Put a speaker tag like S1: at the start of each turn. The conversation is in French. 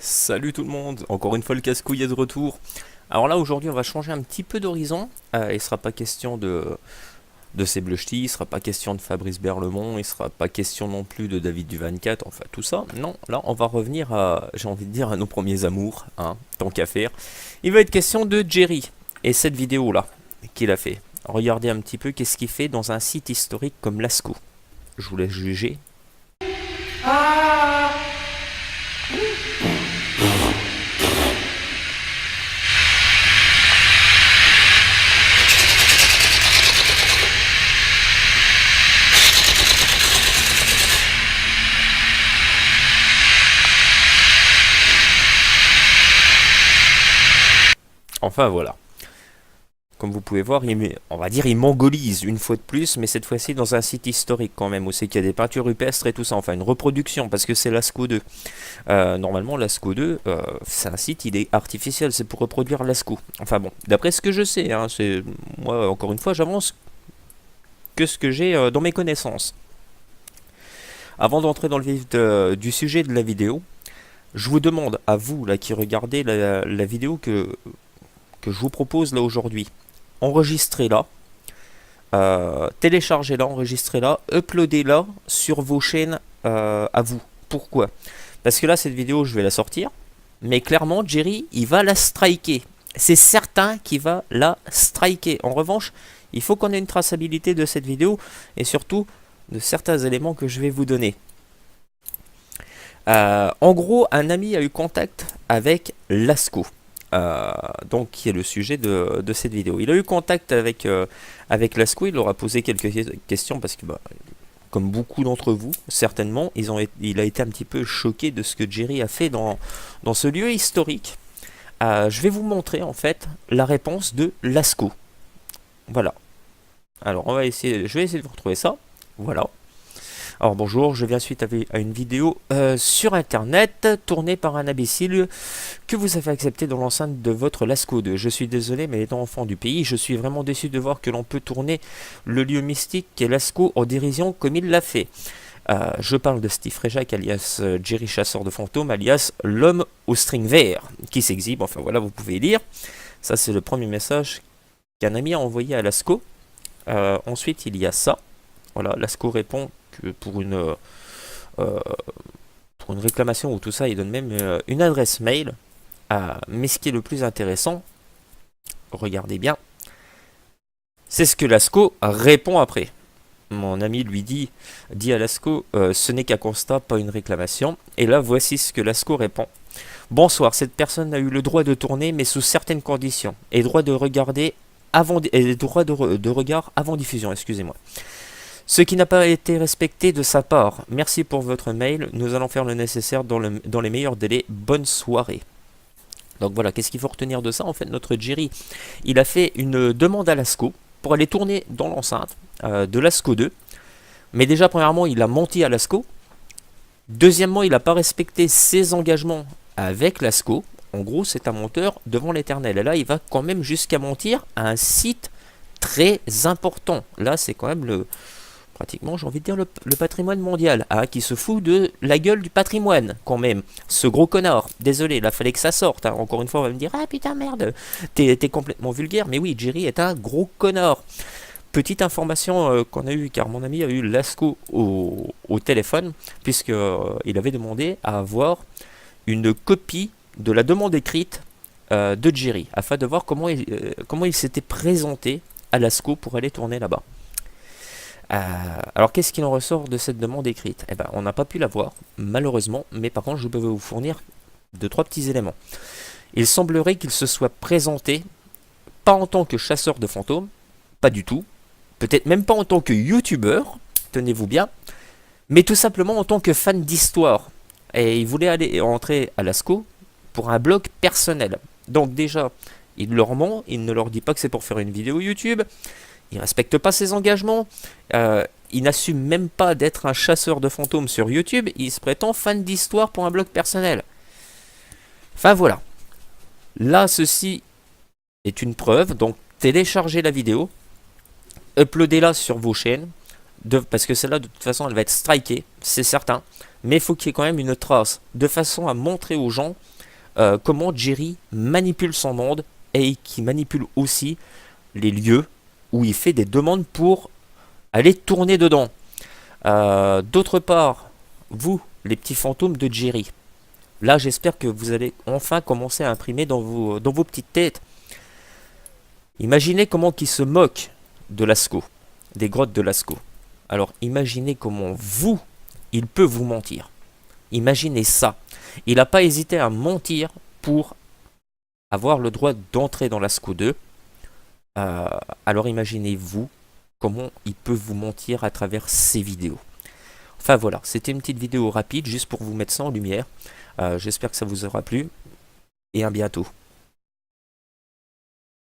S1: Salut tout le monde, encore une fois le casse-couille est de retour. Alors là aujourd'hui on va changer un petit peu d'horizon. Il sera pas question de ces Bleuchty, il sera pas question de Fabrice Berlemont, il sera pas question non plus de David du 24, enfin tout ça. Non, là on va revenir à, j'ai envie de dire, à nos premiers amours, hein, tant qu'à faire. Il va être question de Jerry et cette vidéo là qu'il a fait. Regardez un petit peu qu'est-ce qu'il fait dans un site historique comme Lascaux. Je vous laisse juger. Enfin voilà. Comme vous pouvez voir, on va dire il mongolise une fois de plus, mais cette fois-ci dans un site historique quand même, où c'est qu'il y a des peintures rupestres et tout ça, enfin une reproduction, parce que c'est Lascaux 2. Normalement, Lascaux 2, c'est un site, il est artificiel, c'est pour reproduire Lascaux. Enfin bon, d'après ce que je sais, hein, c'est moi, encore une fois, j'avance que ce que j'ai dans mes connaissances. Avant d'entrer dans le vif du sujet de la vidéo, je vous demande à vous, là, qui regardez la vidéo que je vous propose là aujourd'hui, enregistrez-la, téléchargez-la, enregistrez-la, uploadez-la sur vos chaînes à vous. Pourquoi? Parce que là, cette vidéo, je vais la sortir, mais clairement, Jerry, il va la striker. C'est certain qu'il va la striker. En revanche, il faut qu'on ait une traçabilité de cette vidéo et surtout de certains éléments que je vais vous donner. En gros, un ami a eu contact avec Lascaux. Donc qui est le sujet de cette vidéo. Il a eu contact avec Lascaux, il leur a posé quelques questions parce que, comme beaucoup d'entre vous, certainement, il a été un petit peu choqué de ce que Jerry a fait dans ce lieu historique. Je vais vous montrer en fait la réponse de Lascaux. Voilà. Alors je vais essayer de vous retrouver ça. Voilà. Alors bonjour, je viens suite à une vidéo sur internet tournée par un imbécile que vous avez accepté dans l'enceinte de votre Lascaux 2. Je suis désolé, mais étant enfant du pays, je suis vraiment déçu de voir que l'on peut tourner le lieu mystique qu'est Lascaux en dérision comme il l'a fait. Je parle de Steve Rejac, alias Jerry Chasseur de Fantômes, alias l'homme au string vert, qui s'exhibe, enfin voilà, vous pouvez lire. Ça c'est le premier message qu'un ami a envoyé à Lascaux. Ensuite il y a ça. Voilà, Lascaux répond que pour une réclamation ou tout ça, il donne même une adresse mail. Mais ce qui est le plus intéressant, regardez bien, c'est ce que Lascaux répond après. Mon ami lui dit à Lascaux, ce n'est qu'un constat, pas une réclamation. Et là, voici ce que Lascaux répond. Bonsoir, cette personne a eu le droit de tourner, mais sous certaines conditions, et droit de regarder de regard avant diffusion, excusez-moi. Ce qui n'a pas été respecté de sa part. Merci pour votre mail. Nous allons faire le nécessaire dans les meilleurs délais. Bonne soirée. Donc voilà, qu'est-ce qu'il faut retenir de ça? En fait, notre Jerry, il a fait une demande à Lascaux pour aller tourner dans l'enceinte de Lascaux 2. Mais déjà, premièrement, il a menti à Lascaux. Deuxièmement, il n'a pas respecté ses engagements avec Lascaux. En gros, c'est un menteur devant l'éternel. Et là, il va quand même jusqu'à mentir à un site très important. Là, c'est quand même pratiquement, j'ai envie de dire, le patrimoine mondial, qui se fout de la gueule du patrimoine, quand même. Ce gros connard, désolé, là, fallait que ça sorte. Encore une fois, on va me dire, ah putain, merde, t'es complètement vulgaire. Mais oui, Jerry est un gros connard. Petite information qu'on a eue, car mon ami a eu Lascaux au téléphone, puisqu'il avait demandé à avoir une copie de la demande écrite de Jerry, afin de voir comment il s'était présenté à Lascaux pour aller tourner là-bas. Alors qu'est-ce qu'il en ressort de cette demande écrite? On n'a pas pu la voir, malheureusement, mais par contre je peux vous fournir 2-3 petits éléments. Il semblerait qu'il se soit présenté, pas en tant que chasseur de fantômes, pas du tout, peut-être même pas en tant que youtubeur, tenez-vous bien, mais tout simplement en tant que fan d'histoire. Et il voulait aller entrer à Lascaux pour un blog personnel. Donc déjà, il leur ment, il ne leur dit pas que c'est pour faire une vidéo YouTube. Il ne respecte pas ses engagements, il n'assume même pas d'être un chasseur de fantômes sur YouTube, il se prétend fan d'histoire pour un blog personnel. Enfin voilà. Là, ceci est une preuve, donc téléchargez la vidéo, uploadez-la sur vos chaînes, parce que celle-là, de toute façon, elle va être strikée, c'est certain, mais il faut qu'il y ait quand même une trace, de façon à montrer aux gens comment Jerry manipule son monde et qui manipule aussi les lieux où il fait des demandes pour aller tourner dedans. D'autre part, vous, les petits fantômes de Jerry, là j'espère que vous allez enfin commencer à imprimer dans vos petites têtes. Imaginez comment il se moque de Lascaux, des grottes de Lascaux. Alors imaginez comment vous, il peut vous mentir. Imaginez ça. Il n'a pas hésité à mentir pour avoir le droit d'entrer dans Lascaux 2. Alors imaginez-vous comment il peut vous mentir à travers ces vidéos. Enfin voilà, c'était une petite vidéo rapide juste pour vous mettre ça en lumière. J'espère que ça vous aura plu et à bientôt.